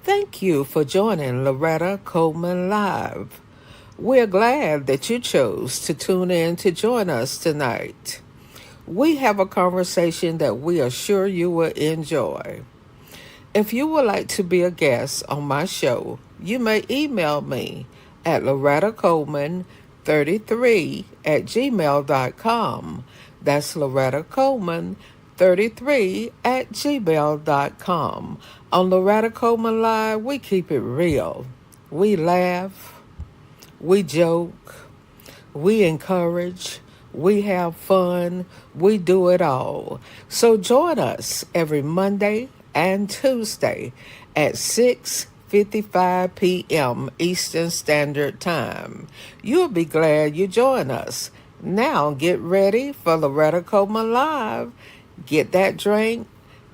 Thank you for joining Loretta Coleman Live. We're glad that you chose to tune in to join us tonight. We have a conversation that we are sure you will enjoy. If you would like to be a guest on my show, you may email me at Loretta Coleman 33 at gmail.com. That's Loretta Coleman 33 at gmail.com. On Loretta Coleman Live, we keep it real. We laugh, we joke, we encourage, we have fun, we do it all. So join us every Monday and Tuesday at 6:55 p.m. Eastern Standard Time. You'll be glad you join us. Now get ready for Loretta Coleman Live. Get that drink,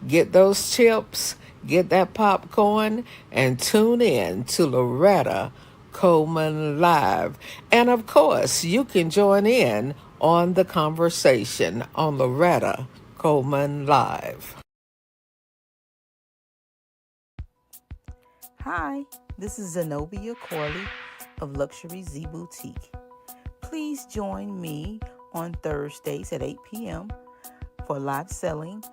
get those chips, get that popcorn, and tune in to Loretta Coleman Live. And of course, you can join in on the conversation on Loretta Coleman Live. Hi, this is Zenobia Corley of Luxury Z Boutique. Please join me on Thursdays at 8 p.m. for live selling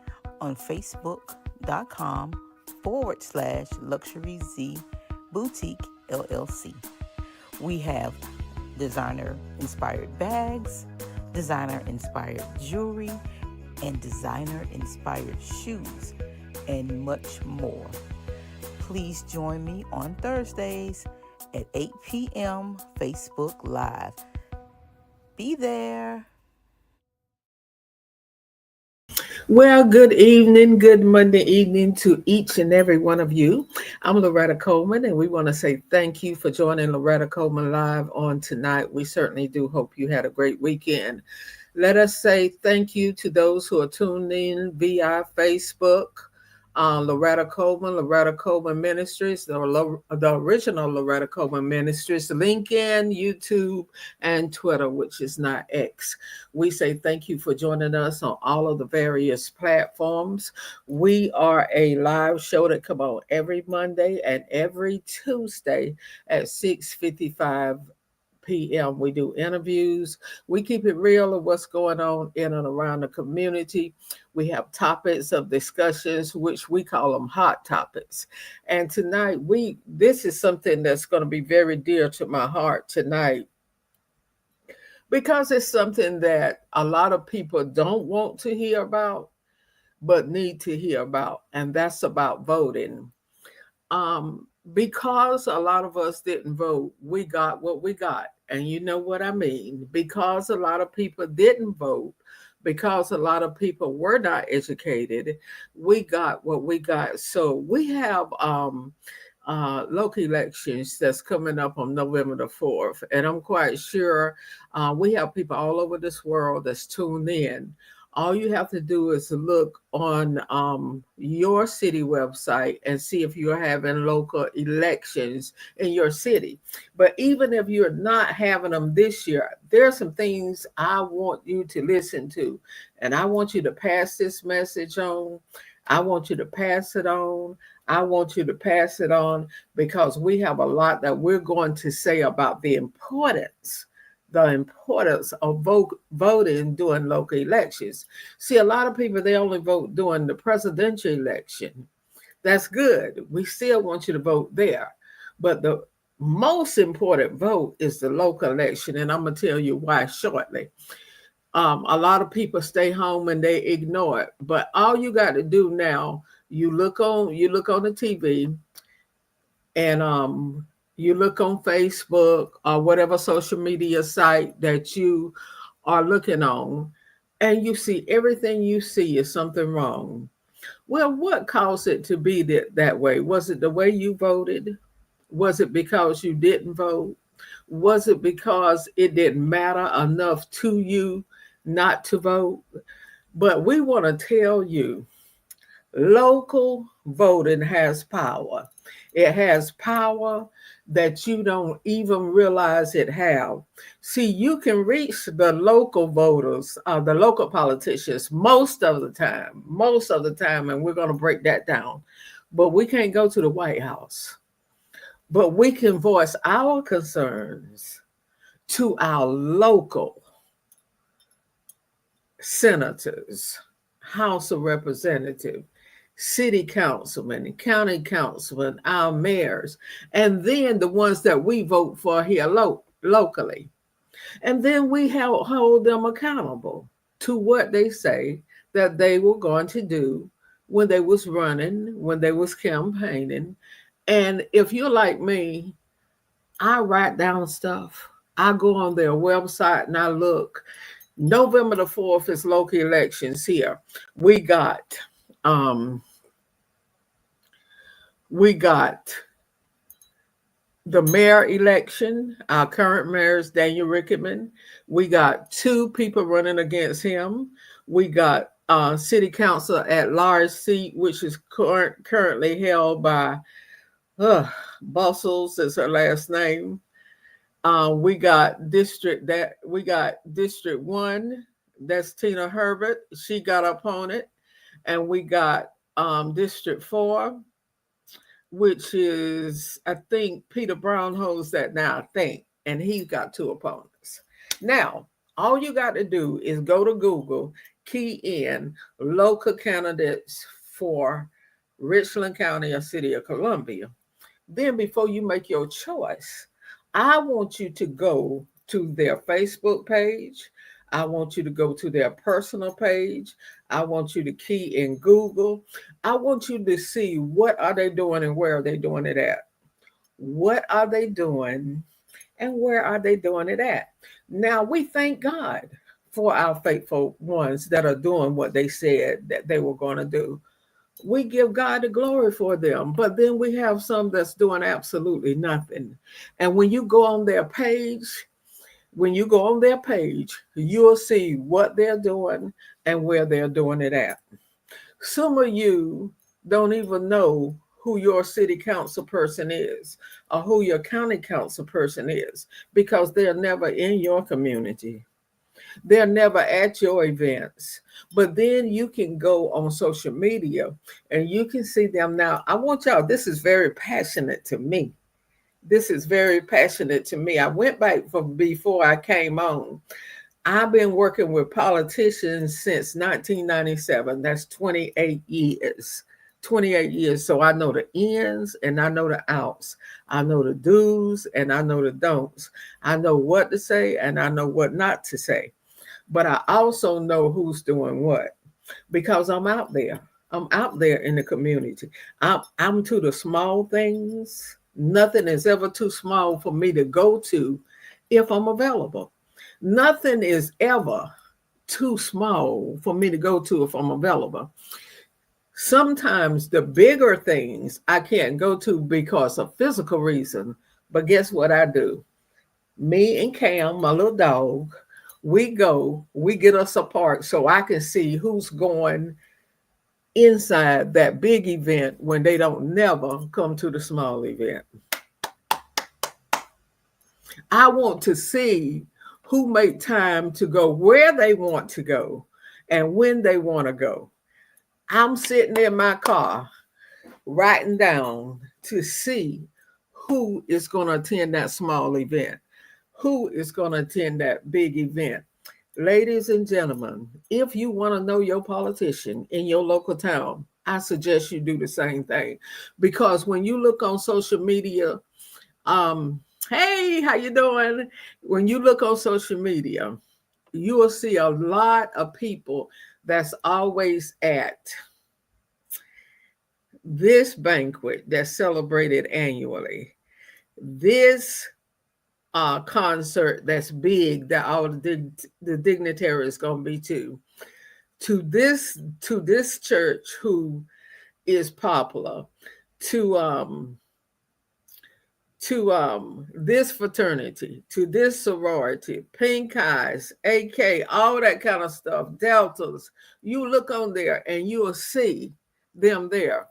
on Facebook.com/Luxury Z Boutique LLC. We have designer inspired bags, designer inspired jewelry, and designer inspired shoes, and much more. Please join me on Thursdays at 8 p.m. Facebook Live. Be there. Well, good evening, good Monday evening to each and every one of you. I'm Loretta Coleman, and we want to say thank you for joining Loretta Coleman Live on tonight. We certainly do hope you had a great weekend. Let us say thank you to those who are tuned in via Facebook. Loretta Coleman Ministries, the original Loretta Coleman Ministries, LinkedIn, YouTube, and Twitter, which is not X. We say thank you for joining us on all of the various platforms. We are a live show that come on every Monday and every Tuesday at 6:55 p.m. We do interviews. We keep it real of what's going on in and around the community. We have topics of discussions, which we call them hot topics. And tonight, this is something that's going to be very dear to my heart tonight because it's something that a lot of people don't want to hear about, but need to hear about, and that's about voting. Because a lot of us didn't vote, we got what we got. And you know what I mean? Because a lot of people didn't vote, because a lot of people were not educated, we got what we got. So we have local elections that's coming up on November the 4th. And I'm quite sure we have people all over this world that's tuned in. All you have to do is look on your city website and see if you're having local elections in your city. But even if you're not having them this year, there are some things I want you to listen to. And I want you to pass this message on. I want you to pass it on. I want you to pass it on because we have a lot that we're going to say about the importance of voting during local elections. See, a lot of people, they only vote during the presidential election. That's good. We still want you to vote there. But the most important vote is the local election. And I'm going to tell you why shortly. A lot of people stay home and they ignore it. But all you got to do now, you look on the TV and you look on Facebook or whatever social media site that you are looking on, and you see everything you see is something wrong. Well, what caused it to be that way? Was it the way you voted? Was it because you didn't vote? Was it because it didn't matter enough to you not to vote? But we want to tell you local voting has power. It has power that you don't even realize it have. See, you can reach the local voters, the local politicians most of the time, and we're going to break that down. but we can't go to the White House. But we can voice our concerns to our local senators, House of Representatives, city councilmen, county councilmen, our mayors, and then the ones that we vote for here locally. And then we hold them accountable to what they say that they were going to do when they was running, when they was campaigning. And if you're like me, I write down stuff. I go on their website and I look. November the 4th is local elections here. We got um we got the mayor election. Our current mayor is Daniel Ricketman. We got two people running against him. We got city council at large seat, which is currently held by Bustles is her last name. We got District 1. That's Tina Herbert. She got up on it. And we got District 4, which is, I think Peter Brown holds that now, I think, and he's got two opponents. Now, all you got to do is go to Google, key in local candidates for Richland County or City of Columbia. Then, before you make your choice, I want you to go to their Facebook page. I want you to go to their personal page. I want you to key in Google. I want you to see what are they doing and where are they doing it at. What are they doing and where are they doing it at? Now, we thank God for our faithful ones that are doing what they said that they were going to do. We give God the glory for them. But then we have some that's doing absolutely nothing. And when you go on their page, you'll see what they're doing and where they're doing it at. Some of you don't even know who your city council person is or who your county council person is because they're never in your community. They're never at your events. But then you can go on social media and you can see them. Now, I want y'all, this is very passionate to me. This is very passionate to me. I went back from before I came on. I've been working with politicians since 1997. That's 28 years. 28 years. So I know the ins and I know the outs. I know the do's and I know the don'ts. I know what to say and I know what not to say. But I also know who's doing what because I'm out there. I'm out there in the community. I'm to the small things. Nothing is ever too small for me to go to if I'm available. Nothing is ever too small for me to go to if I'm available. Sometimes the bigger things I can't go to because of physical reason. But guess what I do? Me and Cam, my little dog, we get us apart so I can see who's going inside that big event when they don't never come to the small event. I want to see who make time to go where they want to go and when they want to go. I'm sitting in my car writing down to see who is going to attend that small event, who is going to attend that big event. Ladies and gentlemen, if you want to know your politician in your local town, I suggest you do the same thing. Because when you look on social media, hey, how you doing? When you look on social media, you will see a lot of people that's always at this banquet that's celebrated annually, this concert that's big that all the dignitaries going to be to this church who is popular, to this fraternity, to this sorority, pink eyes, AK, all that kind of stuff, deltas. You look on there and you will see them there.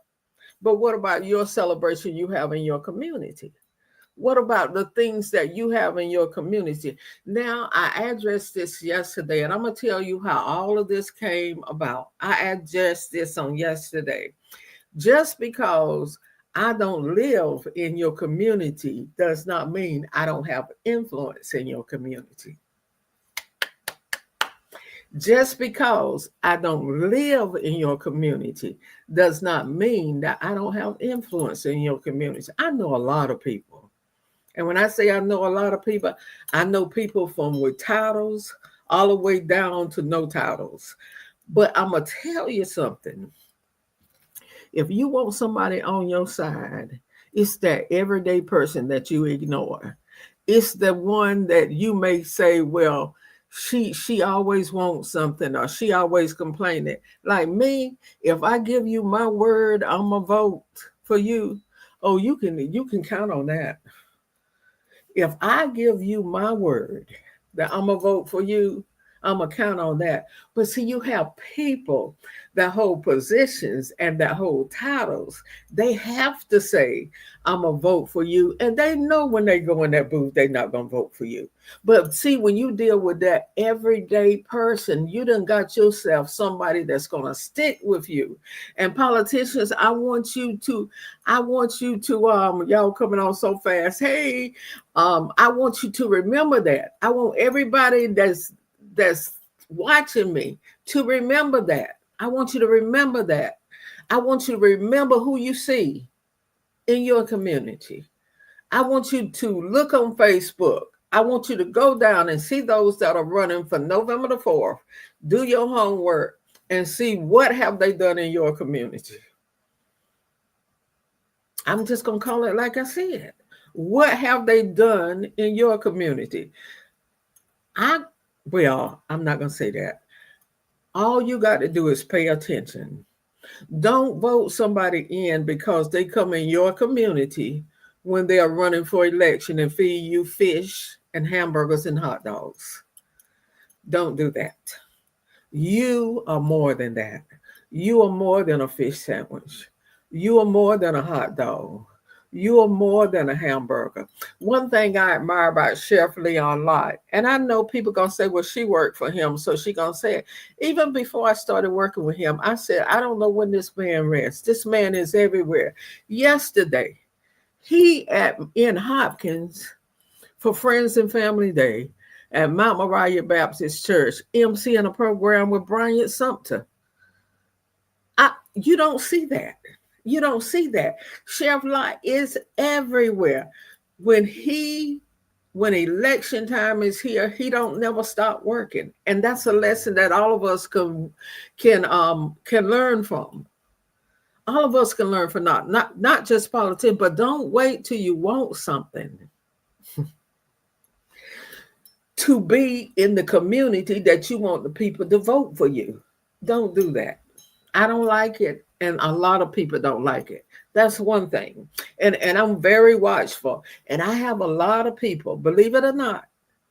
But what about your celebration you have in your community? What about the things that you have in your community? Now, I addressed this yesterday, and I'm going to tell you how all of this came about. I addressed this on yesterday. Just because I don't live in your community does not mean I don't have influence in your community. Just because I don't live in your community does not mean that I don't have influence in your community. I know a lot of people. And when I say I know a lot of people, I know people from with titles all the way down to no titles. But I'm going to tell you something. If you want somebody on your side, it's that everyday person that you ignore. It's the one that you may say, well, she always wants something or she always complaining. Like me, if I give you my word, I'm a vote for you. Oh, you can count on that. If I give you my word that I'm gonna vote for you, I'm gonna count on that. But see, you have people that hold positions and that hold titles. They have to say, I'm gonna vote for you. And they know when they go in that booth, they're not gonna vote for you. But see, when you deal with that everyday person, you done got yourself somebody that's gonna stick with you. And politicians, I want you to y'all coming on so fast. Hey, I want you to remember that. I want everybody that's watching me to remember that. I want you to remember that. I want you to remember who you see in your community. I want you to look on Facebook. I want you to go down and see those that are running for November the 4th. Do your homework and see what have they done in your community. I'm just going to call it like I said. What have they done in your community? I I'm not going to say that. All you got to do is pay attention. Don't vote somebody in because they come in your community when they are running for election and feed you fish and hamburgers and hot dogs. Don't do that. You are more than that. You are more than a fish sandwich. You are more than a hot dog. You are more than a hamburger. One thing I admire about Chef Leon Lott, and I know people gonna say, well, she worked for him, so she gonna say it. Even before I started working with him, I said, I don't know when this man rests. This man is everywhere. Yesterday, he at in Hopkins for Friends and Family Day at Mount Moriah Baptist Church, emceeing a program with Bryant Sumter. You don't see that. You don't see that. Chef Light is everywhere. When he when election time is here, he don't never stop working. And that's a lesson that all of us can learn from. All of us can learn from not just politics, but don't wait till you want something to be in the community that you want the people to vote for you. Don't do that. I don't like it, and a lot of people don't like it. That's one thing. And I'm very watchful. And I have a lot of people, believe it or not,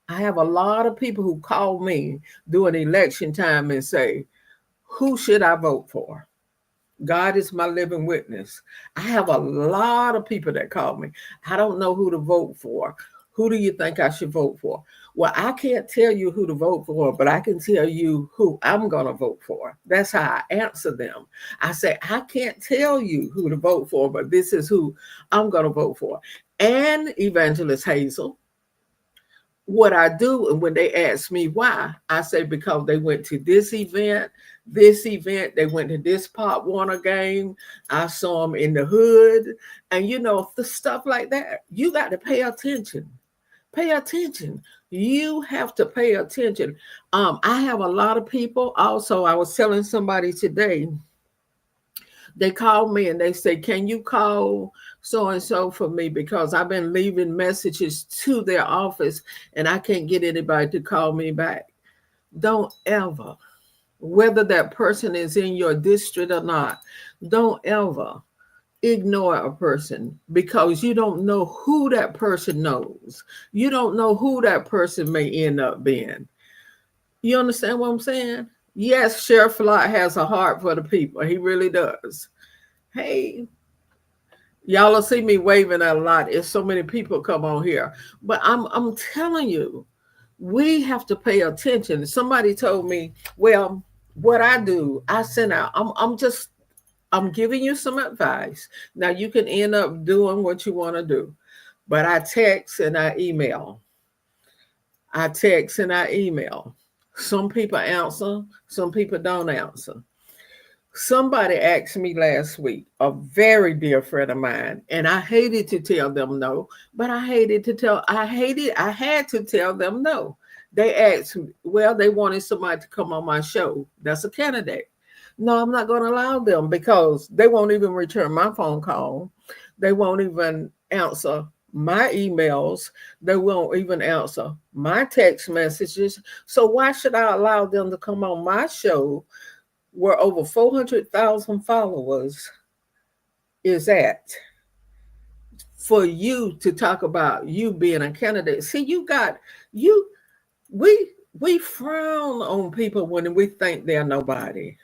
I have a lot of people who call me during election time and say, who should I vote for? God is my living witness. I have a lot of people that call me. I don't know who to vote for. Who do you think I should vote for? Well, I can't tell you who to vote for, but I can tell you who I'm going to vote for. That's how I answer them. I say, I can't tell you who to vote for, but this is who I'm going to vote for. And Evangelist Hazel, what I do, and when they ask me why, I say because they went to this event, they went to this Pop Warner game. I saw them in the hood, and the stuff like that. You got to pay attention. Pay attention. You have to pay attention. I have a lot of people. Also, I was telling somebody today. They call me and they say, "Can you call so and so for me because I've been leaving messages to their office and I can't get anybody to call me back." Don't ever, whether that person is in your district or not, don't ever ignore a person because you don't know who that person knows. You don't know who that person may end up being. You understand what I'm saying? Yes, Sheriff Lott has a heart for the people. He really does. Hey, y'all will see me waving a lot. It's so many people come on here. But I'm telling you, we have to pay attention. Somebody told me, well, what I do, I send out, I'm just I'm giving you some advice. Now you can end up doing what you want to do. But I text and I email. I text and I email. Some people answer, some people don't answer. Somebody asked me last week, a very dear friend of mine, and I hated to tell them no, but I had to tell them no. They asked me, well, they wanted somebody to come on my show. That's a candidate. No, I'm not going to allow them because they won't even return my phone call. They won't even answer my emails. They won't even answer my text messages. So why should I allow them to come on my show where over 400,000 followers is at for you to talk about you being a candidate? See, you we frown on people when we think they're nobody.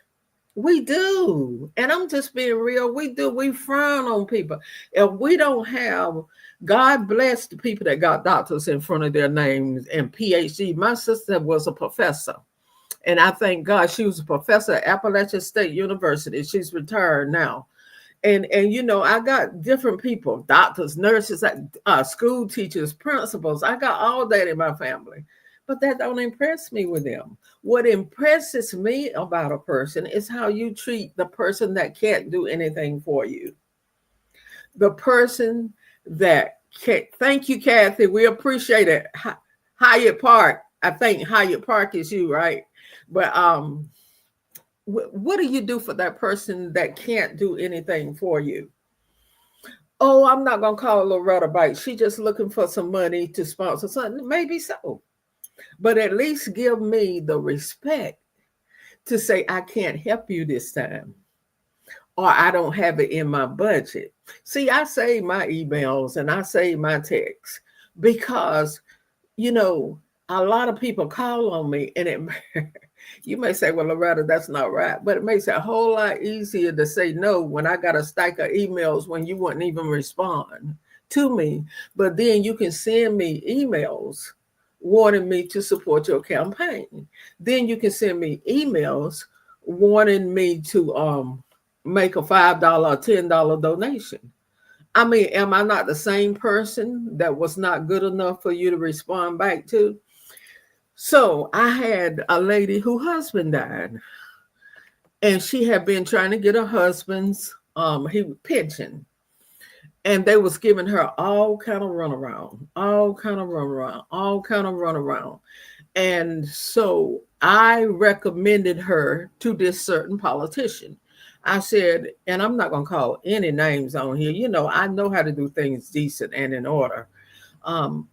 We do. And I'm just being real. We do. We frown on people. If we don't have, God bless the people that got doctors in front of their names and PhD. My sister was a professor. And I thank God she was a professor at Appalachian State University. She's retired now. And you know, I got different people, doctors, nurses, school teachers, principals. I got all that in my family. But that don't impress me with them. What impresses me about a person is how you treat the person that can't do anything for you. The person that can't. Thank you, Kathy. We appreciate it. Hyatt Park. I think Hyatt Park is you, right? But what do you do for that person that can't do anything for you? Oh, I'm not gonna call Loretta Bite. She just looking for some money to sponsor something. Maybe so, but at least give me the respect to say I can't help you this time, or I don't have it in my budget. See, I save my emails and I save my texts because you know a lot of people call on me, and it you may say, well, Loretta, that's not right. But it makes it a whole lot easier to say no when I got a stack of emails when you wouldn't even respond to me. But then you can send me emails wanting me to support your campaign. Then you can send me emails wanting me to make a $5 or $10 donation. I mean, am I not the same person that was not good enough for you to respond back to? So I had a lady whose husband died, and she had been trying to get her husband's he pension, and they was giving her all kind of runaround, and so I recommended her to this certain politician. I said, and I'm not gonna call any names on here. You know, I know how to do things decent and in order. Um,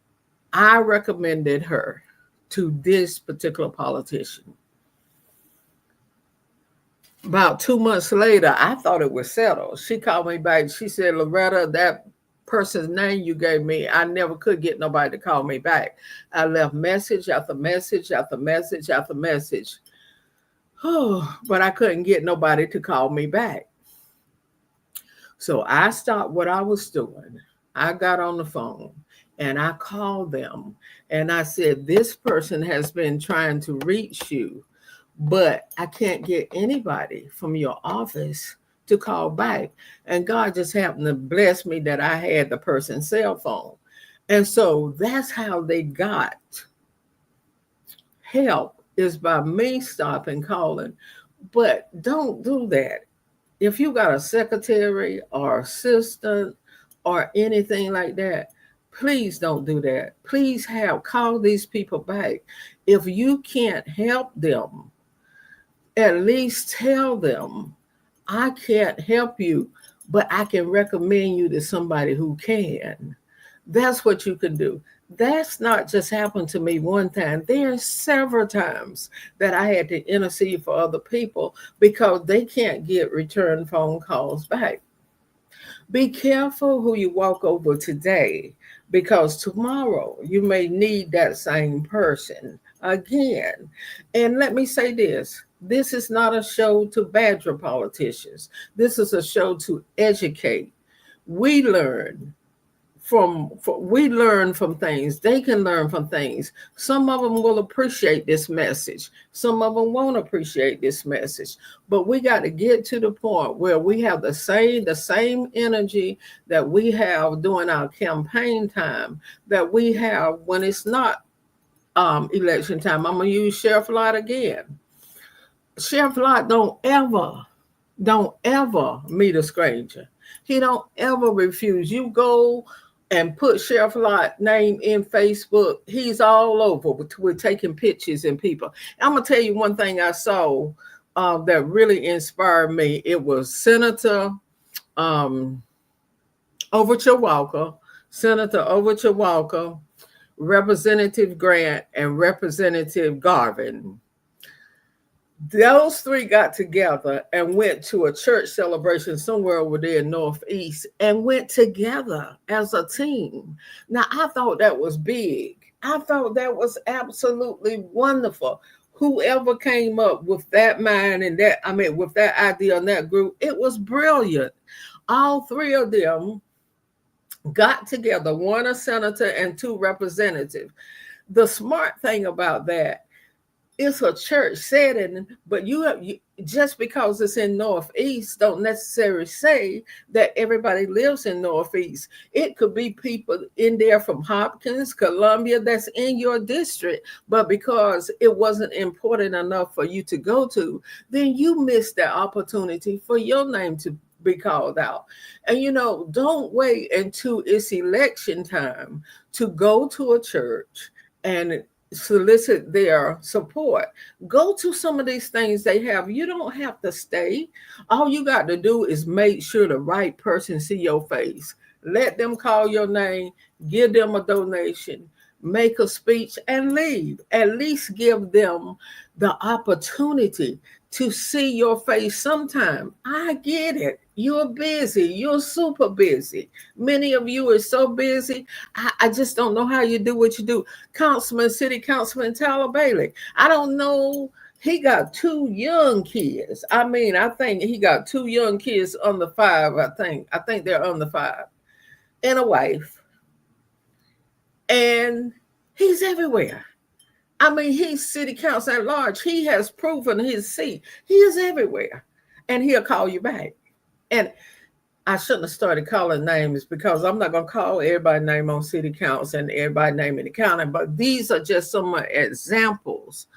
I recommended her to this particular politician. About 2 months later, I thought it was settled. She called me back. She said, Loretta, that person's name you gave me, I never could get nobody to call me back. I left message after message after message after message. Oh, but I couldn't get nobody to call me back. So I stopped what I was doing. I got on the phone and I called them and I said, this person has been trying to reach you, but I can't get anybody from your office to call back. And God just happened to bless me that I had the person's cell phone. And so that's how they got help, is by me stopping calling. But don't do that. If you got a secretary or assistant or anything like that, please don't do that. Please call these people back. If you can't help them, at least tell them, I can't help you, but I can recommend you to somebody who can. That's what you can do. That's not just happened to me one time. There are several times that I had to intercede for other people because they can't get return phone calls back. Be careful who you walk over today because tomorrow you may need that same person again. And let me say this is not a show to badger politicians, this is a show to educate. We learn we learn from things. They can learn from things. Some of them will appreciate this message. Some of them won't appreciate this message. But we got to get to the point where we have the same energy that we have during our campaign time that we have when it's not election time. I'm gonna use Sheriff Lott again. Sheriff Lott don't ever meet a stranger. He don't ever refuse. You go and put Sheriff Lott name in Facebook. He's all over with taking pictures and people. I'm gonna tell you one thing I saw that really inspired me. It was Senator um, Overture Walker, Senator Overture Walker, Representative Grant, and Representative Garvin. Those three got together and went to a church celebration somewhere over there in Northeast and went together as a team. Now, I thought that was big. I thought that was absolutely wonderful. Whoever came up with that mind and with that idea and that group, it was brilliant. All three of them got together, one a senator and two representatives. The smart thing about that, it's a church setting, but just because it's in Northeast don't necessarily say that everybody lives in Northeast. It could be people in there from Hopkins, Columbia, that's in your district, but because it wasn't important enough for you to go to, then you missed that opportunity for your name to be called out. And don't wait until it's election time to go to a church and solicit their support. Go to some of these things they have. You don't have to stay. All you got to do is make sure the right person see your face. Let them call your name, give them a donation, make a speech, and leave. At least give them the opportunity to see your face sometime. I get it. You're busy. You're super busy. Many of you are so busy. I just don't know how you do what you do. City Councilman Tyler Bailey. I don't know. He got two young kids. I think he got two young kids under 5. I think they're under 5, and a wife. And he's everywhere. He's city council at large. He has proven his seat. He is everywhere. And he'll call you back. And I shouldn't have started calling names because I'm not going to call everybody's name on city council and everybody's name in the county. But these are just some examples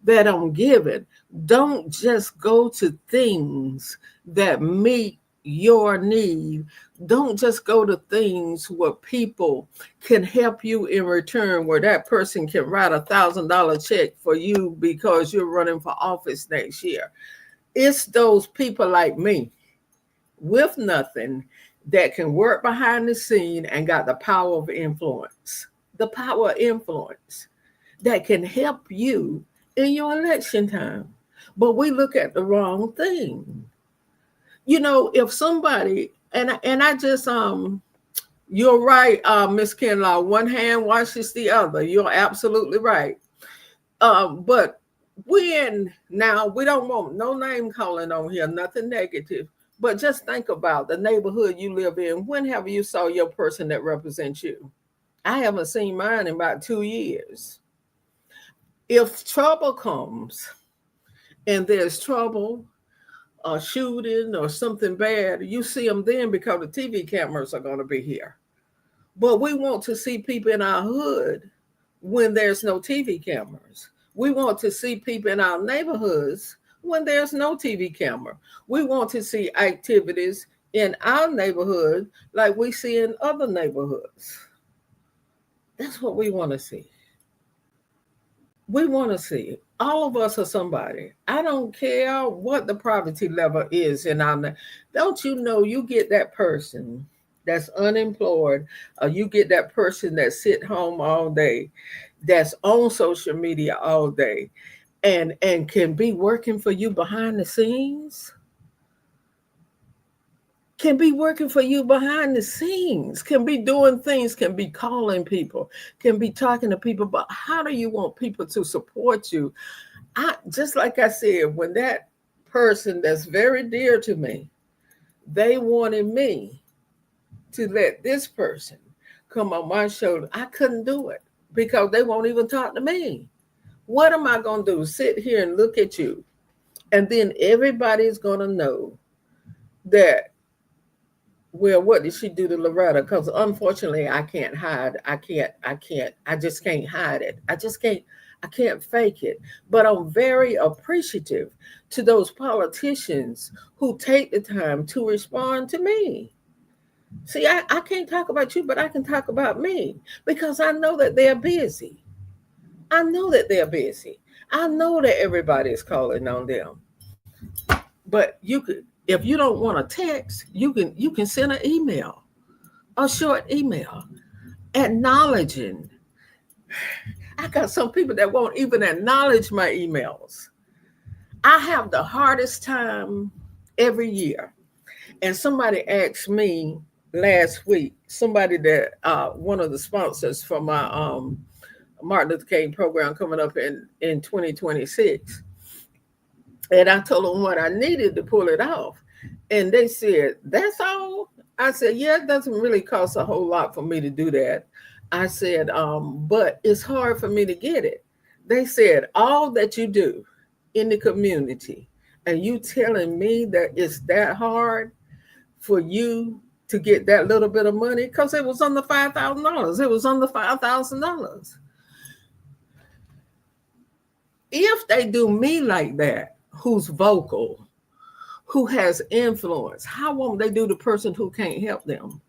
that I'm giving. Don't just go to things that meet your need. Don't just go to things where people can help you in return, where that person can write $1,000 check for you because you're running for office next year. It's those people like me with nothing that can work behind the scene and got the power of influence. The power of influence that can help you in your election time. But we look at the wrong thing. If somebody, and I just you're right, Miss Kinlaw, one hand washes the other. You're absolutely right. But now we don't want no name calling on here, nothing negative. But just think about the neighborhood you live in. When have you saw your person that represents you? I haven't seen mine in about 2 years. If trouble comes and there's trouble, a shooting or something bad, you see them then because the TV cameras are going to be here. But we want to see people in our hood when there's no TV cameras. We want to see people in our neighborhoods when there's no TV camera. We want to see activities in our neighborhood like we see in other neighborhoods. That's what we want to see. We want to see all of us are somebody. I don't care what the poverty level is in our. Don't you know you get that person that's unemployed, or you get that person that sit home all day, that's on social media all day, and can be working for you behind the scenes. Can be working for you behind the scenes, can be doing things, can be calling people, can be talking to people. But how do you want people to support you? Just like I said, when that person that's very dear to me, they wanted me to let this person come on my shoulder. I couldn't do it because they won't even talk to me. What am I going to do? Sit here and look at you. And then everybody's going to know that, well, what did she do to Loretta? Because unfortunately, I can't hide. I just can't hide it. I can't fake it. But I'm very appreciative to those politicians who take the time to respond to me. See, I can't talk about you, but I can talk about me because I know that they're busy. I know that they're busy. I know that everybody is calling on them. But you could, if you don't want to text, you can send an email, a short email, acknowledging. I got some people that won't even acknowledge my emails. I have the hardest time every year. And somebody asked me last week, somebody that one of the sponsors for my Martin Luther King program coming up in 2026. And I told them what I needed to pull it off. And they said, that's all? I said, yeah, it doesn't really cost a whole lot for me to do that. I said, but it's hard for me to get it. They said, all that you do in the community, and you telling me that it's that hard for you to get that little bit of money? Because it was under $5,000. It was under $5,000. If they do me like that, who's vocal, who has influence, how won't they do the person who can't help them?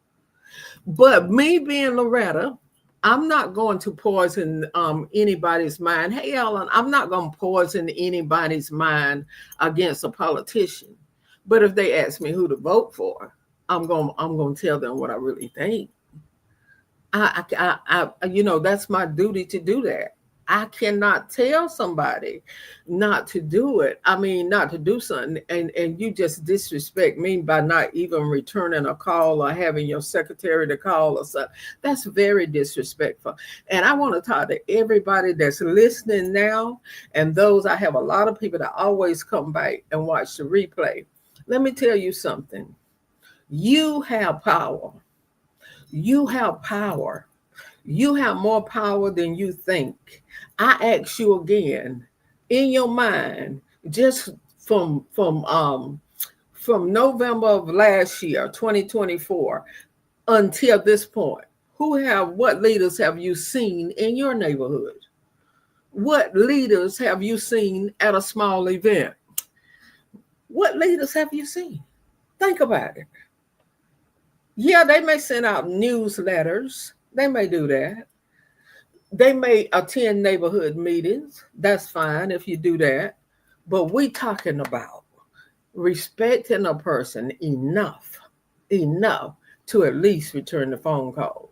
But me being Loretta, I'm not going to poison anybody's mind. Hey, Ellen, I'm not going to poison anybody's mind against a politician. But if they ask me who to vote for, I'm going to tell them what I really think. That's my duty to do that. I cannot tell somebody not to do it. I mean, not to do something, and you just disrespect me by not even returning a call or having your secretary to call or something. That's very disrespectful. And I want to talk to everybody that's listening now, and those, I have a lot of people that always come back and watch the replay. Let me tell you something. You have power. You have power. You have more power than you think. I ask you again, in your mind, just from November of last year, 2024, until this point, what leaders have you seen in your neighborhood? What leaders have you seen at a small event? What leaders have you seen? Think about it. Yeah, they may send out newsletters. They may do that. They may attend neighborhood meetings. That's fine if you do that. But we talking about respecting a person enough to at least return the phone call.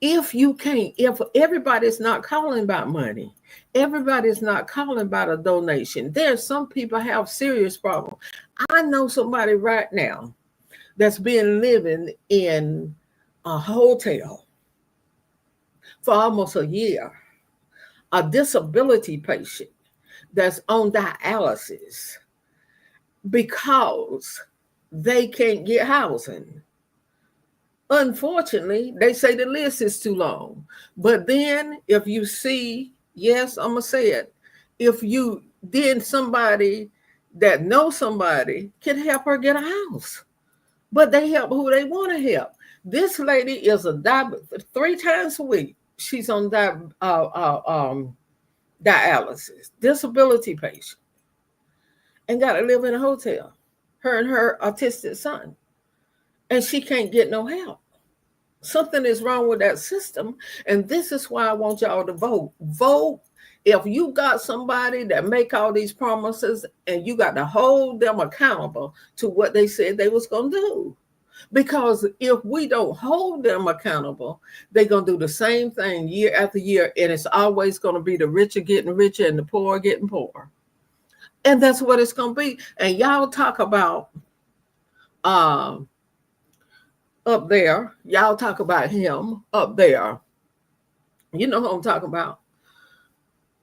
If you can't, if everybody's not calling about money, everybody's not calling about a donation, there's some people have serious problems. I know somebody right now that's been living in a hotel for almost a year, a disability patient that's on dialysis because they can't get housing. Unfortunately, they say the list is too long. But then if you see, yes, I'm going to say it, if you, then somebody that knows somebody can help her get a house. But they help who they want to help. This lady is a 3 times a week. She's on dialysis, disability patient, and got to live in a hotel. Her and her autistic son, and she can't get no help. Something is wrong with that system, and this is why I want y'all to vote. Vote. If you got somebody that make all these promises, and you got to hold them accountable to what they said they was going to do. Because if we don't hold them accountable, they're going to do the same thing year after year, and it's always going to be the richer getting richer and the poor getting poorer. And that's what it's going to be. And y'all talk about up there, y'all talk about him up there. You know who I'm talking about.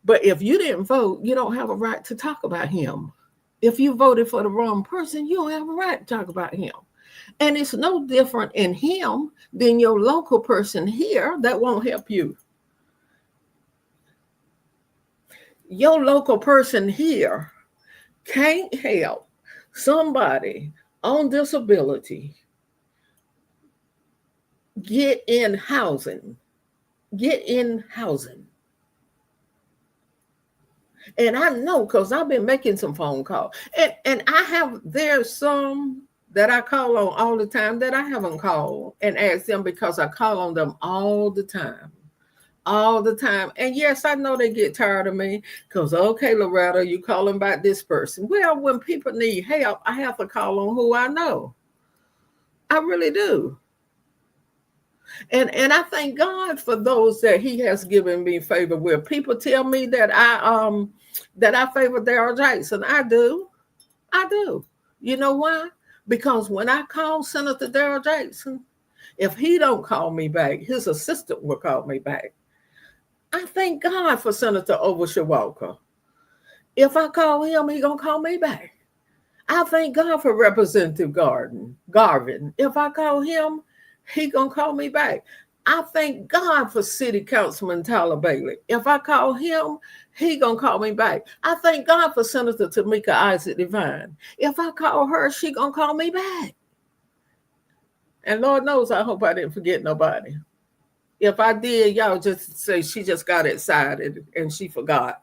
But if you didn't vote, you don't have a right to talk about him. If you voted for the wrong person, you don't have a right to talk about him. And it's no different in him than your local person here that won't help you. Your local person here can't help somebody on disability get in housing, get in housing. And I know because I've been making some phone calls. And there's some that I call on all the time that I haven't called and asked them because I call on them all the time. All the time. And yes, I know they get tired of me because, okay, Loretta, you calling about this person. Well, when people need help, I have to call on who I know. I really do. And I thank God for those that He has given me favor with. People tell me that I favor Daryl Jackson. I do. I do. You know why? Because when I call Senator Daryl Jackson, if he don't call me back, his assistant will call me back. I thank God for Senator Overshaw Walker. If I call him, he gonna call me back. I thank God for Representative Garvin. If I call him, he gonna call me back. I thank God for City Councilman Tyler Bailey. If I call him, he gonna call me back. I thank God for Senator Tamika Isaac Devine. If I call her, she gonna call me back. And Lord knows, I hope I didn't forget nobody. If I did, y'all just say she just got excited and she forgot.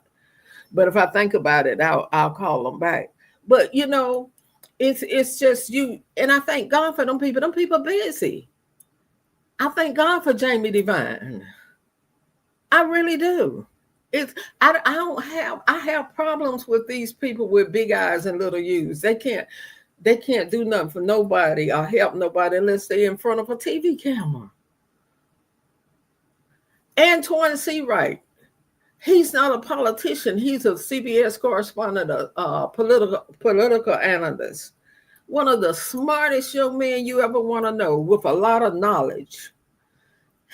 But if I think about it, I'll call them back. But you know, it's just you. And I thank God for them people. Them people busy. I thank God for Jamie Devine. I really do. It's I have problems with these people with big eyes and little U's. They can't do nothing for nobody or help nobody unless they're in front of a TV camera. Antoine Seawright, he's not a politician. He's a CBS correspondent, a political analyst. One of the smartest young men you ever want to know with a lot of knowledge.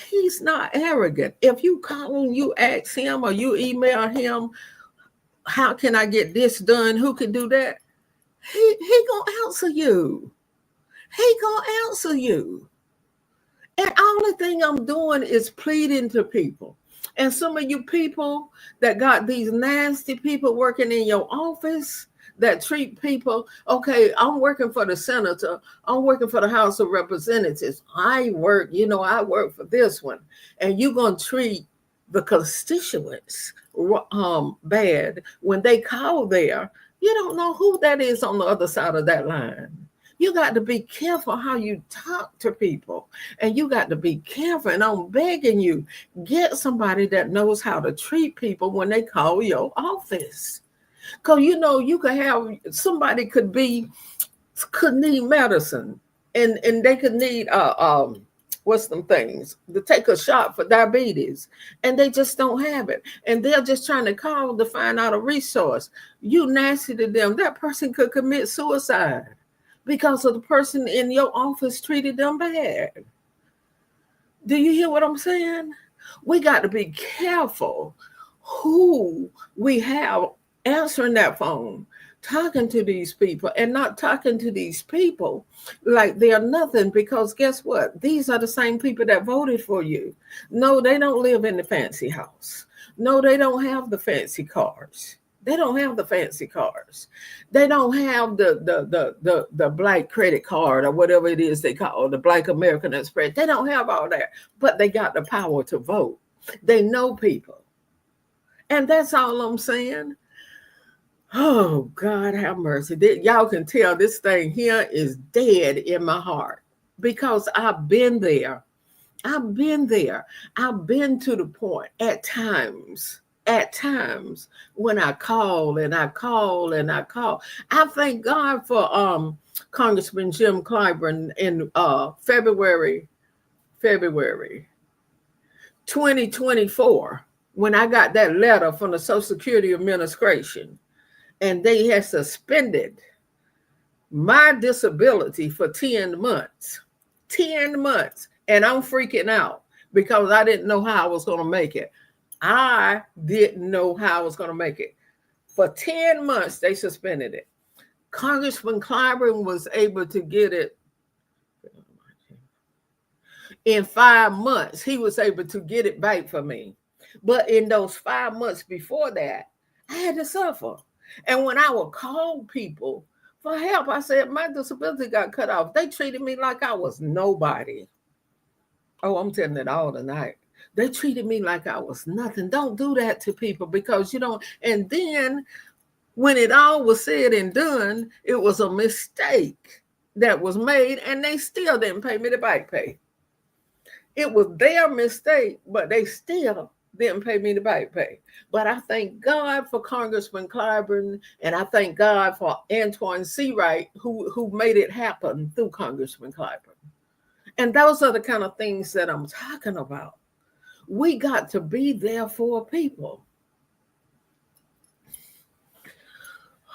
He's not arrogant. If you call him, you ask him or you email him, how can I get this done? Who can do that? He gonna answer you. He gonna answer you. And all the thing I'm doing is pleading to people. And some of you people that got these nasty people working in your office that treat people, okay, I'm working for the senator, I'm working for the House of Representatives. I work for this one. And you're going to treat the constituents bad when they call there. You don't know who that is on the other side of that line. You got to be careful how you talk to people. And you got to be careful. And I'm begging you, get somebody that knows how to treat people when they call your office. Because, you could have somebody could need medicine. And they could need, what's them things? To take a shot for diabetes. And they just don't have it. And they're just trying to call to find out a resource. You nasty to them. That person could commit suicide because of the person in your office treated them bad. Do you hear what I'm saying? We got to be careful who we have answering that phone, talking to these people, and not talking to these people like they're nothing, because guess what? These are the same people that voted for you. No, they don't live in the fancy house. No, they don't have the fancy cars. They don't have the fancy cars. They don't have the black credit card or whatever it is they call the Black American Express. They don't have all that, but they got the power to vote. They know people. And that's all I'm saying. Oh, God have mercy. Y'all can tell this thing here is dead in my heart because I've been there. I've been there. I've been to the point at times when I call and I call and I call. I thank God for Congressman Jim Clyburn in February 2024, when I got that letter from the Social Security Administration and they had suspended my disability for 10 months. 10 months. And I'm freaking out because I didn't know how I was going to make it. I didn't know how I was going to make it. For 10 months, they suspended it. Congressman Clyburn was able to get it In 5 months, he was able to get it back for me. But in those 5 months before that, I had to suffer. And when I would call people for help, I said, my disability got cut off. They treated me like I was nobody. Oh, I'm telling it all tonight. They treated me like I was nothing. Don't do that to people because you don't. And then when it all was said and done, it was a mistake that was made, and they still didn't pay me the back pay. It was their mistake, but they still didn't pay me the back pay. But I thank God for Congressman Clyburn, and I thank God for Antoine Seawright, who made it happen through Congressman Clyburn. And those are the kind of things that I'm talking about. We got to be there for people.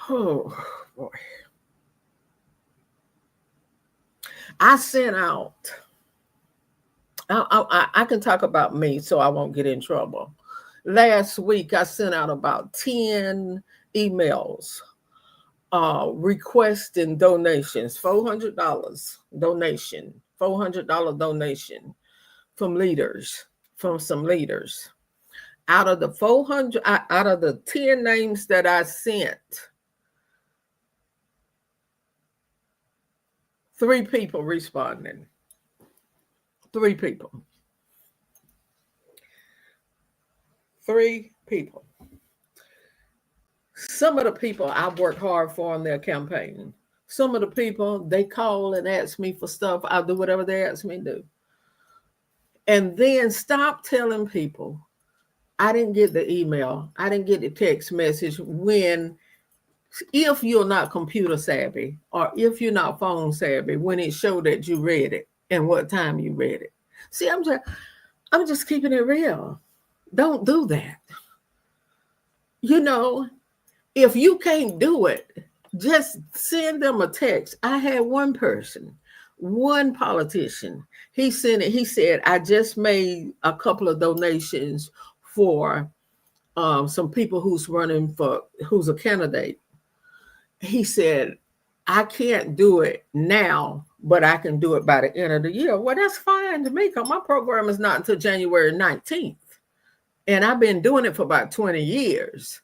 Oh, boy. I sent out, I can talk about me so I won't get in trouble. Last week, I sent out about 10 emails requesting donations, $400 donation, $400 donation from leaders, from some leaders. Out of the 400, out of the 10 names that I sent, 3 people responded. 3 people. 3 people. Some of the people I worked hard for on their campaign. Some of the people, they call and ask me for stuff. I'll do whatever they ask me to do. And then stop telling people I didn't get the email. I didn't get the text message when, if you're not computer savvy or if you're not phone savvy, when it showed that you read it and what time you read it. See, I'm just keeping it real. Don't do that. You know, if you can't do it, just send them a text. I had one person, one politician. He sent it. He said, I just made a couple of donations for some people who's a candidate. He said, I can't do it now, but I can do it by the end of the year. Well, that's fine to me because my program is not until January 19th. And I've been doing it for about 20 years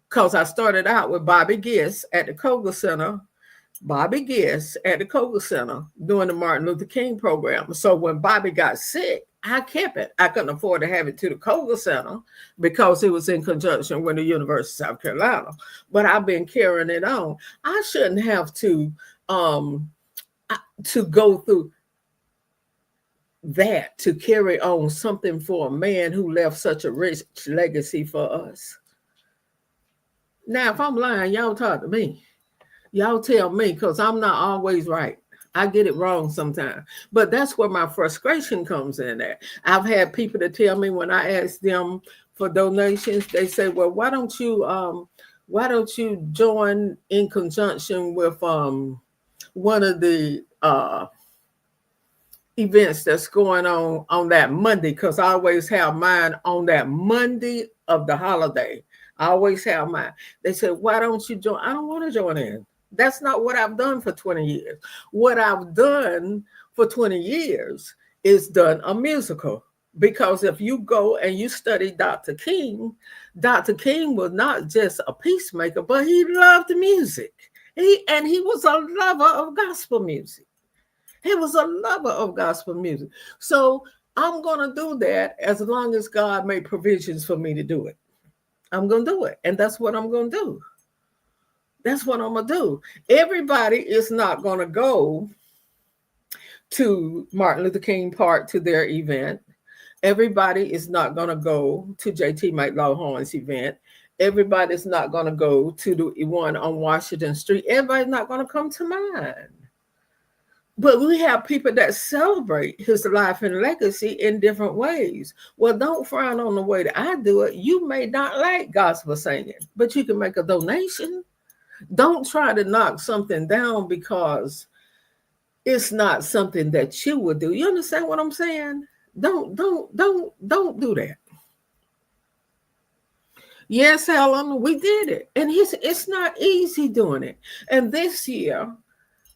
because I started out with Bobby Giss at the Kogel Center. Bobby Giss at the Kogel Center doing the Martin Luther King program. So when Bobby got sick, I kept it. I couldn't afford to have it to the Kogel Center because it was in conjunction with the University of South Carolina. But I've been carrying it on. I shouldn't have to go through that to carry on something for a man who left such a rich legacy for us. Now, if I'm lying, y'all talk to me. Y'all tell me because I'm not always right. I get it wrong sometimes. But that's where my frustration comes in at. I've had people that tell me when I ask them for donations, they say, well, why don't you join in conjunction with one of the events that's going on that Monday? Because I always have mine on that Monday of the holiday. I always have mine. They said, why don't you join? I don't want to join in. That's not what I've done for 20 years. What I've done for 20 years is done a musical. Because if you go and you study Dr. King was not just a peacemaker, but he loved music. He was a lover of gospel music. He was a lover of gospel music. So I'm going to do that as long as God made provisions for me to do it. I'm going to do it. And that's what I'm going to do. That's what I'm going to do. Everybody is not going to go to Martin Luther King Park to their event. Everybody is not going to go to JT McLaughlin's event. Everybody's not going to go to the one on Washington Street. Everybody's not going to come to mine. But we have people that celebrate his life and legacy in different ways. Well, don't frown on the way that I do it. You may not like gospel singing, but you can make a donation. Don't try to knock something down because it's not something that you would do. You understand what I'm saying? Don't do that. Yes, Helen, we did it. And it's not easy doing it. And this year,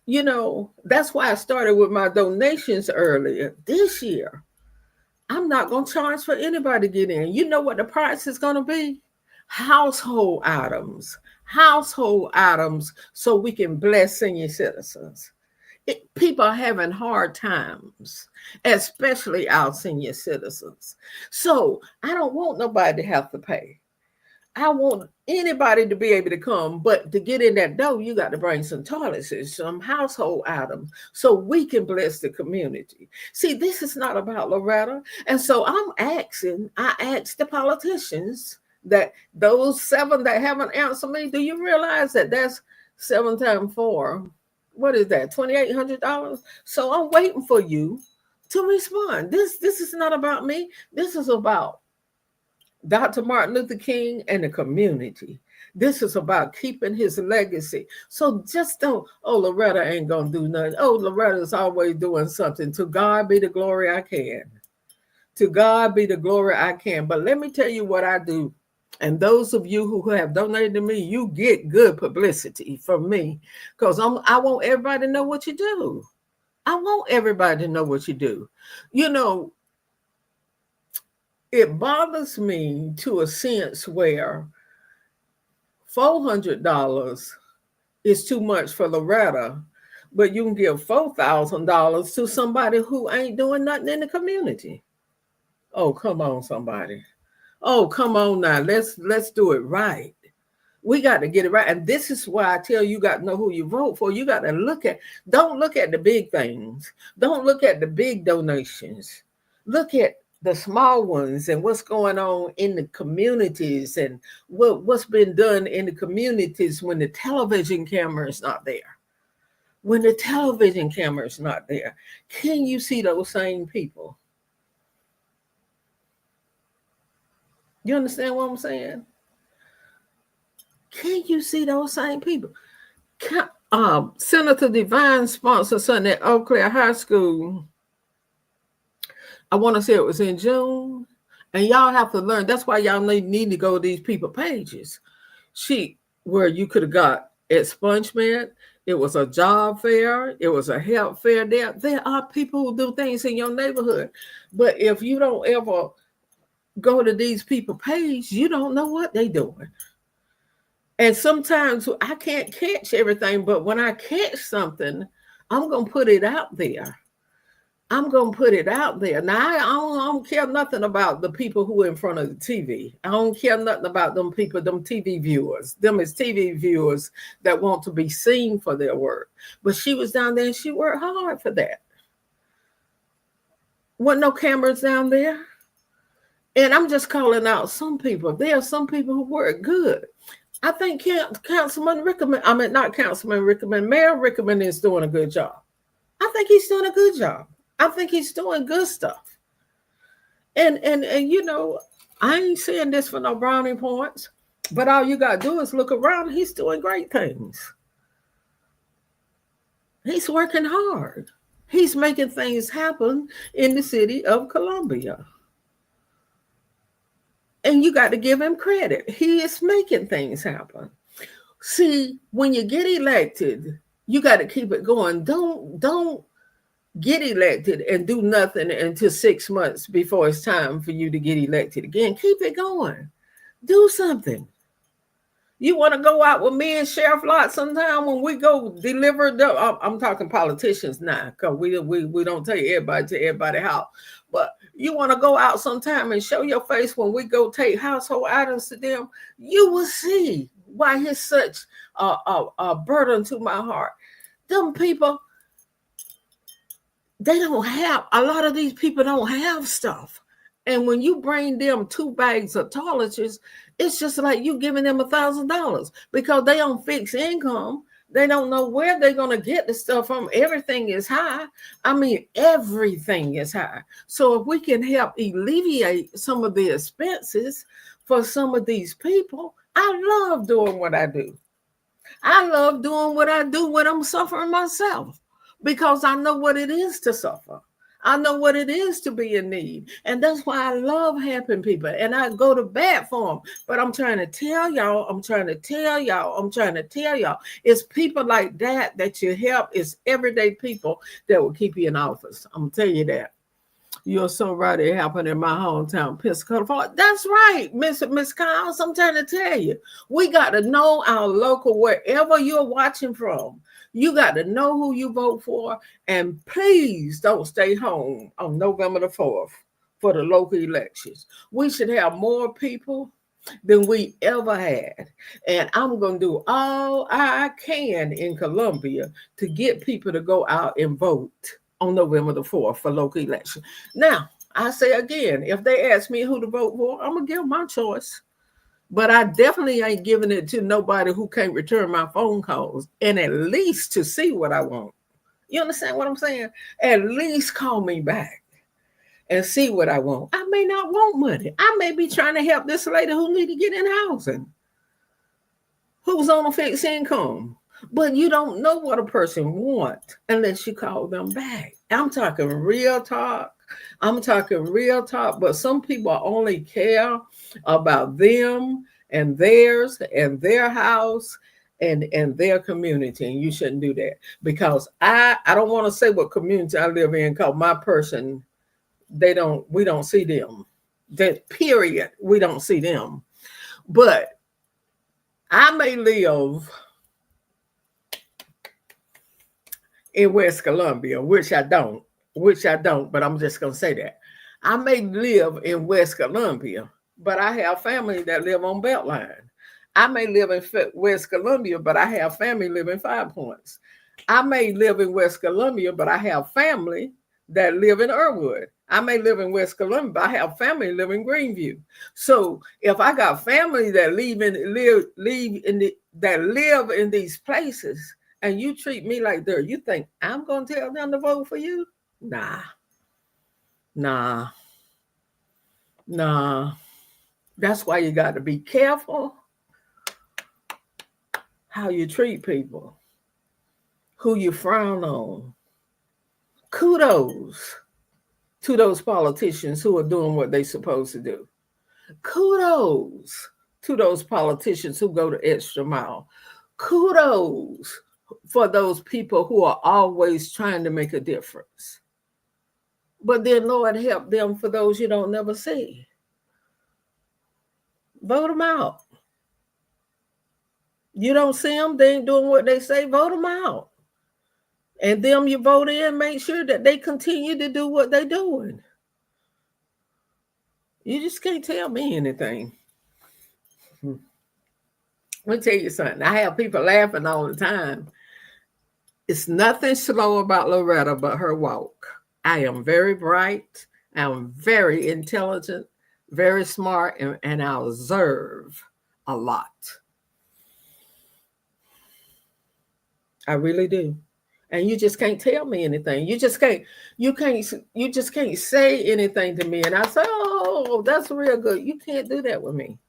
That's why I started with my donations earlier this year. I'm not going to charge for anybody to get in. You know what the price is going to be? Household items. Household items so we can bless senior citizens. People are having hard times, especially our senior citizens. So I don't want nobody to have to pay. I want anybody to be able to come, but to get in that door, you got to bring some toiletries, some household items, so we can bless the community. See, this is not about Loretta, and so I asked the politicians that those seven that haven't answered me. Do you realize that that's 7 times 4? What is that? $2,800. So I'm waiting for you to respond. This is not about me. This is about Dr. Martin Luther King and the community. This is about keeping his legacy. So just don't, oh, Loretta ain't going to do nothing. Oh, Loretta's always doing something. To God be the glory I can. To God be the glory I can. But let me tell you what I do. And those of you who have donated to me, you get good publicity from me because I want everybody to know what you do. I want everybody to know what you do. You know, it bothers me to a sense where $400 is too much for Loretta, but you can give $4,000 to somebody who ain't doing nothing in the community. Oh, come on, somebody. Oh, come on now. Let's do it right. We got to get it right. And this is why I tell you, got to know who you vote for. You got to don't look at the big things. Don't look at the big donations. Look at the small ones and what's going on in the communities and what's been done in the communities when the television camera is not there. When the television camera is not there, can you see those same people? You understand what I'm saying? Can you see those same people? Senator Devine sponsored something at Eau Claire High School. I want to say it was in June. And y'all have to learn. That's why y'all need to go to these people pages. Where you could have got expungement. It was a job fair. It was a health fair. There are people who do things in your neighborhood. But if you don't ever go to these people page, you don't know what they're doing. And sometimes I can't catch everything, but when I catch something, I'm going to put it out there. I'm going to put it out there. Now, I don't care nothing about the people who are in front of the TV. I don't care nothing about them people, them TV viewers. Them is TV viewers that want to be seen for their work. But she was down there and she worked hard for that. Wasn't no cameras down there. And I'm just calling out some people. There are some people who work good. I think Councilman Rickman, not Councilman Rickman, Mayor Rickman is doing a good job. I think he's doing a good job. I think he's doing good stuff. And I ain't saying this for no brownie points, but all you got to do is look around. He's doing great things. He's working hard. He's making things happen in the city of Columbia. And you got to give him credit. He is making things happen. See, when you get elected, you got to keep it going. Don't get elected and do nothing until 6 months before it's time for you to get elected again. Keep it going. Do something. You want to go out with me and Sheriff Lott sometime when we go deliver I'm talking politicians now, because we don't take everybody to everybody's house. But you want to go out sometime and show your face when we go take household items to them, you will see why it's such a burden to my heart. Them people, they don't have, a lot of these people don't have stuff. And when you bring them 2 bags of toiletries, it's just like you giving them $1,000 because they on fixed income. They don't know where they're going to get the stuff from. Everything is high. I mean, everything is high. So if we can help alleviate some of the expenses for some of these people, I love doing what I do. I love doing what I do when I'm suffering myself because I know what it is to suffer. I know what it is to be in need. And that's why I love helping people. And I go to bat for them. But I'm trying to tell y'all, I'm trying to tell y'all, it's people like that you help. It's everyday people that will keep you in office. I'm going to tell you that. You're so right. It happened in my hometown, Pensacola Falls. That's right, Miss Kyles. I'm trying to tell you, we got to know our local wherever you're watching from. You got to know who you vote for, and please don't stay home on November the 4th for the local elections. We should have more people than we ever had. And I'm going to do all I can in Columbia to get people to go out and vote on November the 4th for local election. Now, I say again, if they ask me who to vote for, I'm going to give my choice. But I definitely ain't giving it to nobody who can't return my phone calls, and at least to see what I want. You understand what I'm saying? At least call me back and see what I want. I may not want money. I may be trying to help this lady who need to get in housing, who's on a fixed income. But you don't know what a person wants unless you call them back. I'm talking real talk. I'm talking real talk. But some people only care about them and their house and their community. And you shouldn't do that. Because I don't want to say what community I live in because my person, we don't see them. That period, we don't see them. But I may live in West Columbia, which I don't, but I'm just going to say that. I may live in West Columbia, but I have family that live on Beltline. I may live in West Columbia, but I have family live in Five Points. I may live in West Columbia, but I have family that live in Irwood. I may live in West Columbia, but I have family live in Greenview. So if I got family that live in these places, and you treat me like dirt, you think I'm gonna tell them to vote for you? Nah, nah, nah. That's why you got to be careful how you treat people, who you frown on. Kudos to those politicians who are doing what they're supposed to do. Kudos to those politicians who go the extra mile. Kudos for those people who are always trying to make a difference. But then, Lord, help them for those you don't never see. Vote them out. You don't see them, they ain't doing what they say, vote them out. And them you vote in, make sure that they continue to do what they're doing. You just can't tell me anything. Let me tell you something. I have people laughing all the time. It's nothing slow about Loretta but her walk. I am very bright. I'm very intelligent, very smart, and I observe a lot. I really do. And you just can't tell me anything. You just can't say anything to me. And I say, oh, that's real good. You can't do that with me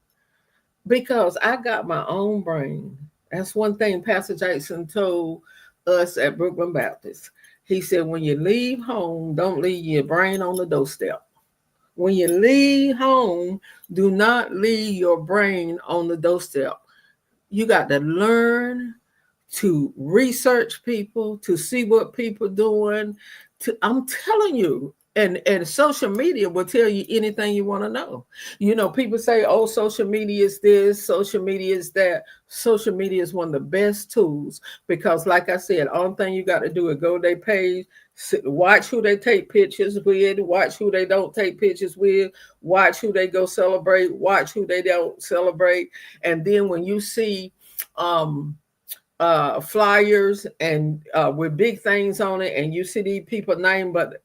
because I got my own brain. That's one thing Pastor Jackson told us at Brooklyn Baptist. He said, when you leave home, don't leave your brain on the doorstep. When you leave home, do not leave your brain on the doorstep. You got to learn to research people, to see what people doing. I'm telling you, and social media will tell you anything you want to know. You know, people say, "Oh, social media is this, social media is that." Social media is one of the best tools because, like I said, only thing you got to do is go to their page, watch who they take pictures with, watch who they don't take pictures with, watch who they go celebrate, watch who they don't celebrate, and then when you see flyers and with big things on it, and you see these people name, but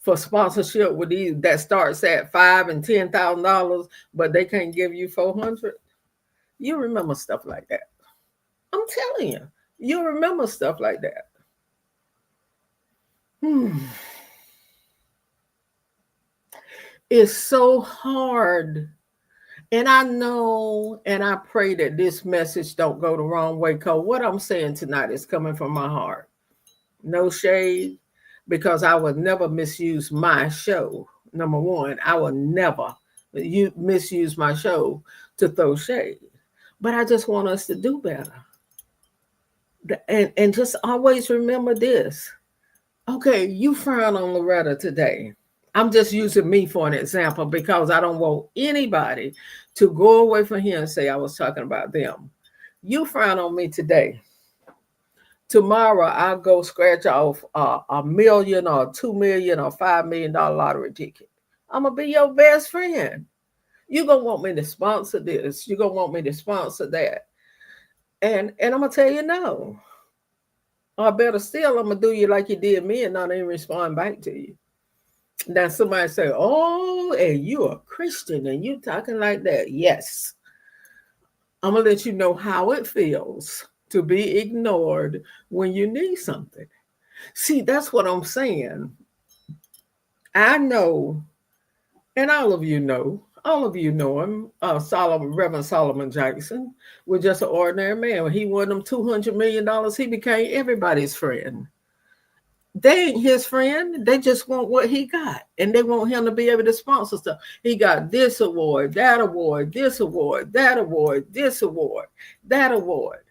for sponsorship with these that starts at $5,000 and $10,000, but they can't give you 400. You remember stuff like that. I'm telling you, you remember stuff like that. It's so hard. And I know and I pray that this message don't go the wrong way because what I'm saying tonight is coming from my heart. No shade. because I would never misuse my show. Number one, I will never misuse my show to throw shade. But I just want us to do better. And just always remember this. Okay, you frown on Loretta today. I'm just using me for an example because I don't want anybody to go away from here and say I was talking about them. You frown on me today. Tomorrow I'll go scratch off a million or 2 million or $5 million lottery ticket. I'm gonna be your best friend. You're gonna want me to sponsor this. You're gonna want me to sponsor that. And I'm gonna tell you no. Or better still, I'm gonna do you like you did me and not even respond back to you. Now somebody say, "Oh, and you a Christian and you talking like that?" Yes, I'm gonna let you know how it feels to be ignored when you need something. See, that's what I'm saying. I know, and all of you know him. Reverend Solomon Jackson was just an ordinary man. When he won them $200 million, he became everybody's friend. They ain't his friend. They just want what he got. And they want him to be able to sponsor stuff. He got this award, that award, this award, that award, this award, that award.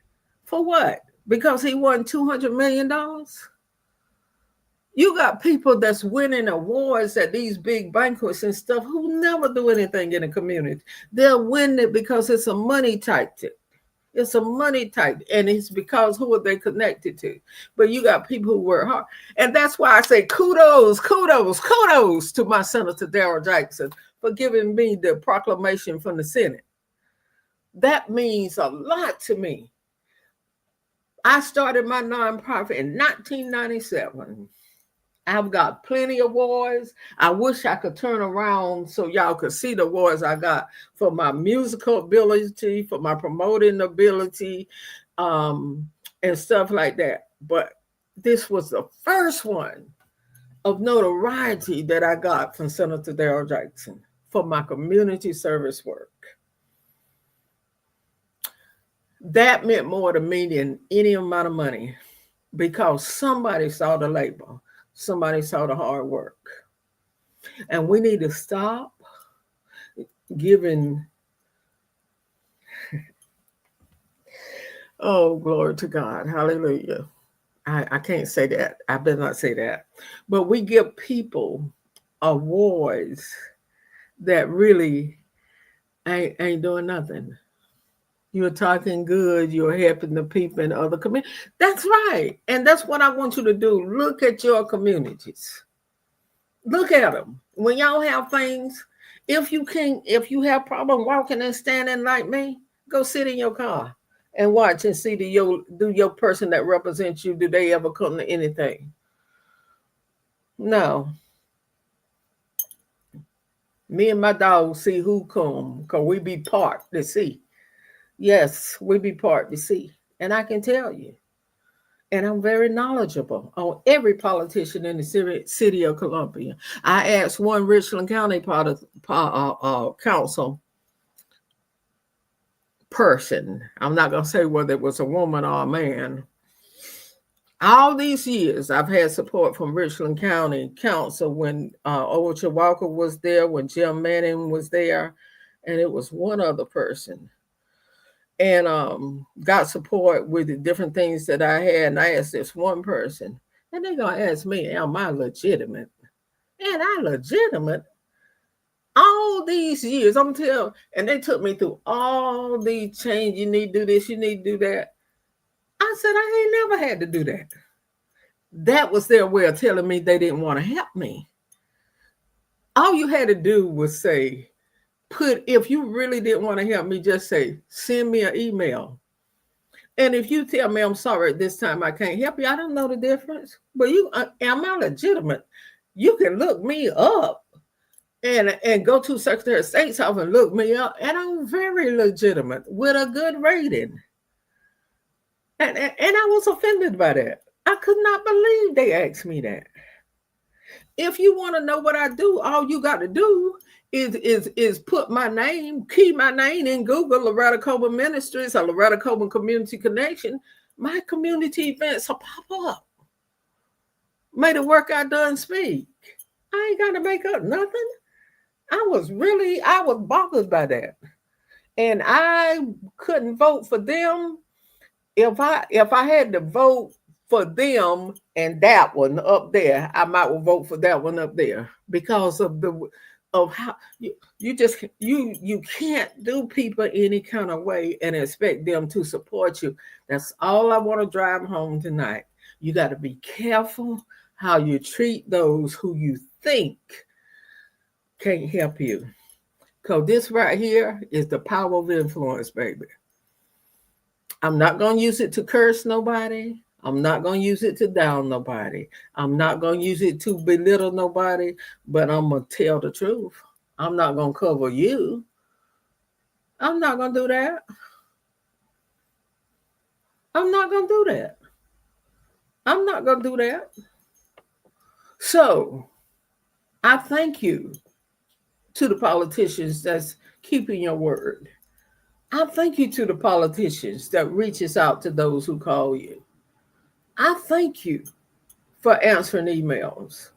For what? Because he won $200 million? You got people that's winning awards at these big banquets and stuff who never do anything in the community. They'll win it because it's a money tactic. It's a money type, and it's because who are they connected to? But you got people who work hard, and that's why I say kudos, kudos, kudos to my Senator Darrell Jackson for giving me the proclamation from the Senate. That means a lot to me. I started my nonprofit in 1997. I've got plenty of awards. I wish I could turn around so y'all could see the awards I got for my musical ability, for my promoting ability, and stuff like that. But this was the first one of notoriety that I got from Senator Darrell Jackson for my community service work. That meant more to me than any amount of money because somebody saw the labor. Somebody saw the hard work. And we need to stop giving, oh, glory to God. Hallelujah. I can't say that. I better not say that. But we give people awards that really ain't doing nothing. You're talking good. You're helping the people in other communities. That's right. And that's what I want you to do. Look at your communities. Look at them. When y'all have things, if you have problem walking and standing like me, go sit in your car and watch and see do your person that represents you, do they ever come to anything? No. Me and my dog see who come because we be parked to see. Yes, we be parked to see. And I can tell you. And I'm very knowledgeable on every politician in the city of Columbia. I asked one Richland County council person, I'm not going to say whether it was a woman or a man. All these years, I've had support from Richland County Council when Ocha Walker was there, when Jim Manning was there, and it was one other person. And got support with the different things that I had. And I asked this one person, and they're going to ask me, am I legitimate? And I legitimate? All these years, I'm telling, and they took me through all these changes. You need to do this, you need to do that. I said, I ain't never had to do that. That was their way of telling me they didn't want to help me. All you had to do was say, if you really didn't want to help me, just say, send me an email. And if you tell me I'm sorry this time I can't help you, I don't know the difference. But am I legitimate? You can look me up and go to Secretary of State's office and look me up. And I'm very legitimate with a good rating. And I was offended by that. I could not believe they asked me that. If you want to know what I do, all you got to do is put my name, key my name in Google, Loretta Coleman Ministries or Loretta Coleman Community Connection. My community events will pop up. Made it work out done speak. I ain't got to make up nothing. I was bothered by that. And I couldn't vote for them. If I had to vote for them and that one up there, I might well vote for that one up there because of how you can't do people any kind of way and expect them to support you. That's all I want to drive home tonight. You got to be careful how you treat those who you think can't help you. Because this right here is the power of influence, baby. I'm not going to use it to curse nobody. I'm not going to use it to down nobody. I'm not going to use it to belittle nobody, but I'm going to tell the truth. I'm not going to cover you. I'm not going to do that. I'm not going to do that. I'm not going to do that. So I thank you to the politicians that's keeping your word. I thank you to the politicians that reaches out to those who call you. I thank you for answering emails.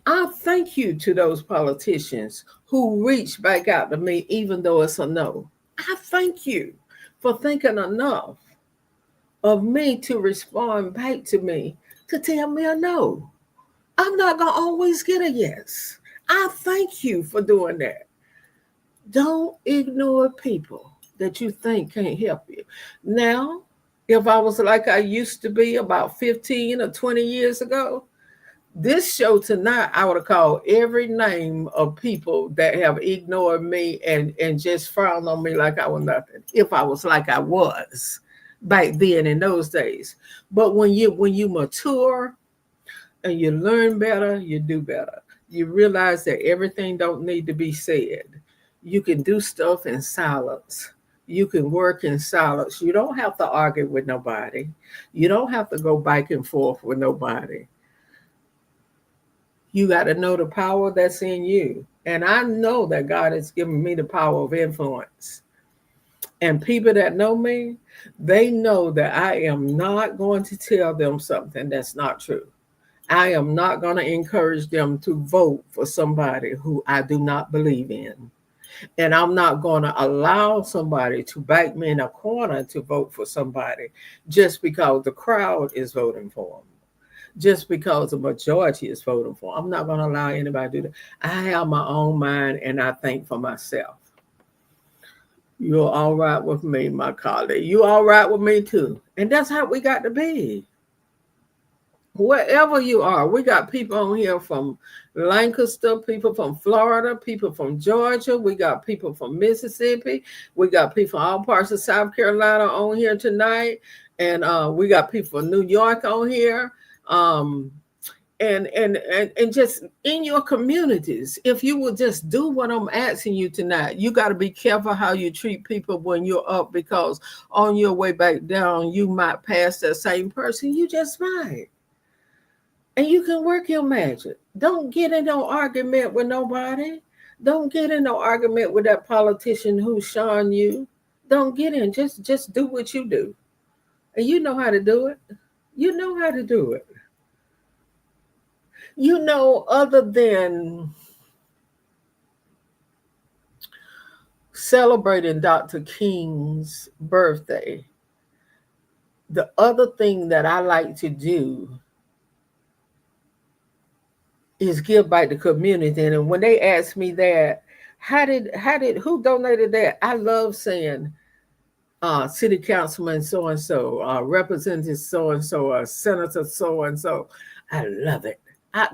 I thank you to those politicians who reach back out to me, even though it's a no. I thank you for thinking enough of me to respond back to me to tell me a no. I'm not going to always get a yes. I thank you for doing that. Don't ignore people that you think can't help you. Now, if I was like I used to be about 15 or 20 years ago, this show tonight, I would have called every name of people that have ignored me and just frowned on me like I was nothing. If I was like I was back then in those days. But when you mature and you learn better, you do better. You realize that everything don't need to be said. You can do stuff in silence. You can work in silence. You don't have to argue with nobody. You don't have to go back and forth with nobody. You got to know the power that's in you. And I know that God has given me the power of influence. And people that know me, they know that I am not going to tell them something that's not true. I am not going to encourage them to vote for somebody who I do not believe in. And I'm not going to allow somebody to back me in a corner to vote for somebody just because the crowd is voting for them, just because the majority is voting for. I'm not going to allow anybody to do that. I have my own mind and I think for myself. You're all right with me, my colleague. You all right with me too. And that's how we got to be. Wherever you are, we got people on here from Lancaster, people from Florida, people from Georgia, we got people from Mississippi, we got people from all parts of South Carolina on here tonight, and we got people from New York on here. Um, and just in your communities, if you will just do what I'm asking you tonight, you got to be careful how you treat people when you're up, because on your way back down, you might pass that same person. You just might. And you can work your magic. Don't get in no argument with nobody. Don't get in no argument with that politician who's showing you. Don't get in. Just do what you do. And you know how to do it. You know how to do it. Other than celebrating Dr. King's birthday, the other thing that I like to do is give back to the community. And when they ask me that, how did who donated that? I love saying city councilman so and so, representative so and so, senator so and so. I love it.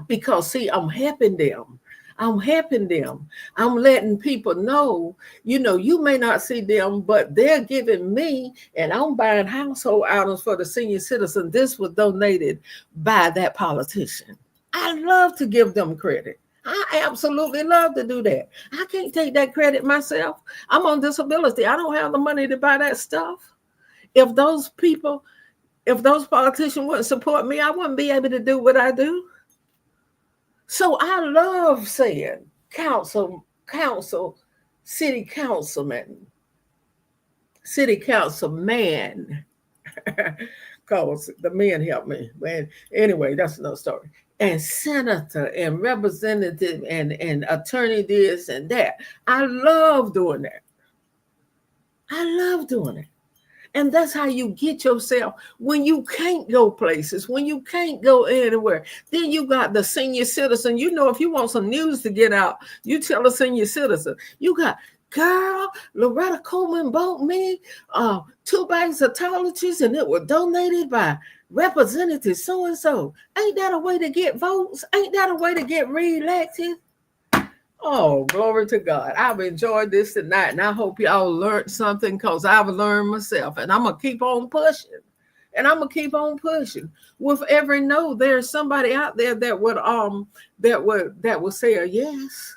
Because see, I'm helping them. I'm helping them. I'm letting people know, you may not see them, but they're giving me, and I'm buying household items for the senior citizen. This was donated by that politician. I love to give them credit. I absolutely love to do that. I can't take that credit myself. I'm on disability. I don't have the money to buy that stuff. If those people, if those politicians wouldn't support me, I wouldn't be able to do what I do. So I love saying council, city councilman, city councilman, because the men helped me. And anyway, that's another story. And senator and representative and attorney this and that. I love doing that. I love doing it. And that's how you get yourself when you can't go places, when you can't go anywhere. Then you got the senior citizen. You know, if you want some news to get out, you tell a senior citizen. You got, girl, Loretta Coleman bought me 2 bags of toiletries and it was donated by Representative so-and-so. Ain't that a way to get votes? Ain't that a way to get reelected? Oh, glory to God. I've enjoyed this tonight, and I hope y'all learned something because I've learned myself, and I'm going to keep on pushing. And I'm going to keep on pushing. With every no, there's somebody out there that would say a yes.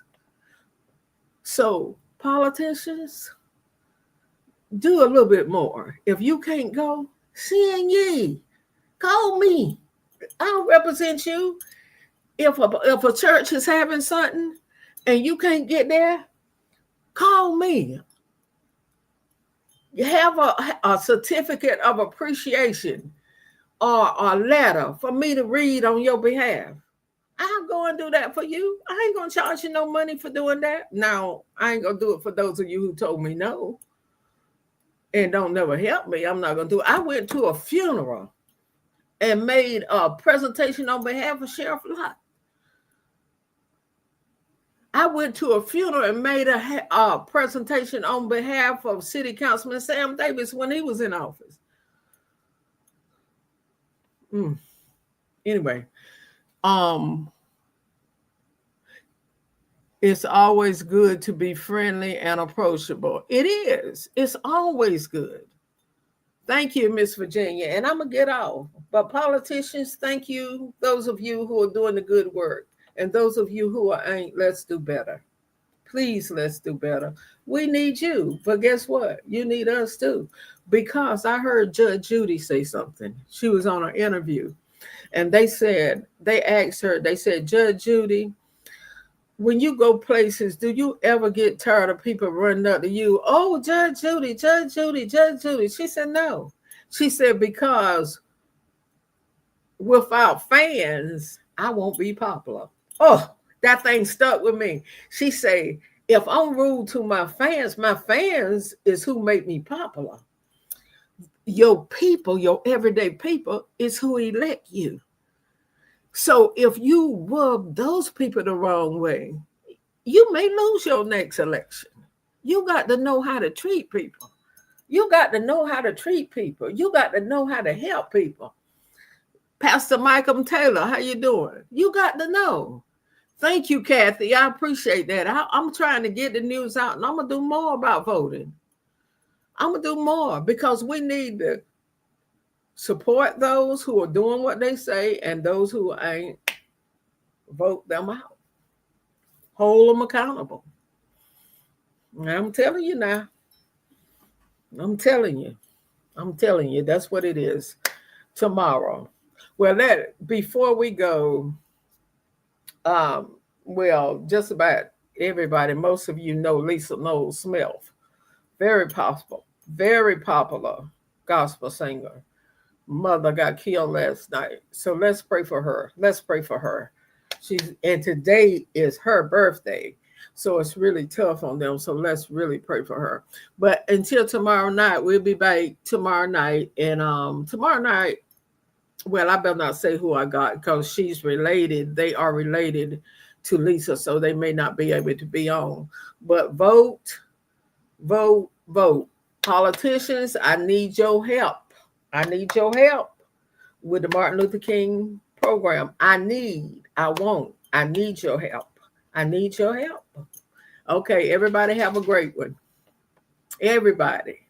So, politicians, do a little bit more. If you can't go, send ye. Call me. I'll represent you. If a church is having something, and you can't get there, call me. You have a certificate of appreciation or a letter for me to read on your behalf. I'll go and do that for you. I ain't going to charge you no money for doing that. Now, I ain't going to do it for those of you who told me no and don't never help me. I'm not going to do it. I went to a funeral and made a presentation on behalf of Sheriff Lott. I went to a funeral and made a presentation on behalf of City Councilman Sam Davis when he was in office. Anyway, it's always good to be friendly and approachable. It is. It's always good. Thank you, Miss Virginia. And I'm going to get off. But politicians, thank you. Those of you who are doing the good work. And those of you who ain't, let's do better. Please, let's do better. We need you. But guess what? You need us too. Because I heard Judge Judy say something. She was on an interview. And they asked her, they said, Judge Judy, when you go places, do you ever get tired of people running up to you? Oh, Judge Judy, Judge Judy, Judge Judy. She said, no. She said, because without fans, I won't be popular. Oh, that thing stuck with me. She say, if I'm rude to my fans is who make me popular. Your people, your everyday people, is who elect you. So if you rub those people the wrong way, you may lose your next election. You got to know how to treat people. You got to know how to treat people. You got to know how to help people. Pastor Michael Taylor, how you doing? You got to know. Thank you, Kathy. I appreciate that. I'm trying to get the news out, and I'm going to do more about voting. I'm going to do more because we need to support those who are doing what they say and those who ain't, vote them out. Hold them accountable. I'm telling you now. I'm telling you, that's what it is tomorrow. Well, before we go, just about everybody, most of you know Lisa Knowles Smith. Very popular gospel singer. Mother got killed last night. So let's pray for her. And today is her birthday. So it's really tough on them. So let's really pray for her. But until tomorrow night, we'll be back tomorrow night. And tomorrow night, well, I better not say who I got because she's related. They are related to Lisa, so they may not be able to be on. But vote. Politicians, I need your help. With the Martin Luther King program. I need your help. Okay, everybody have a great one. Everybody.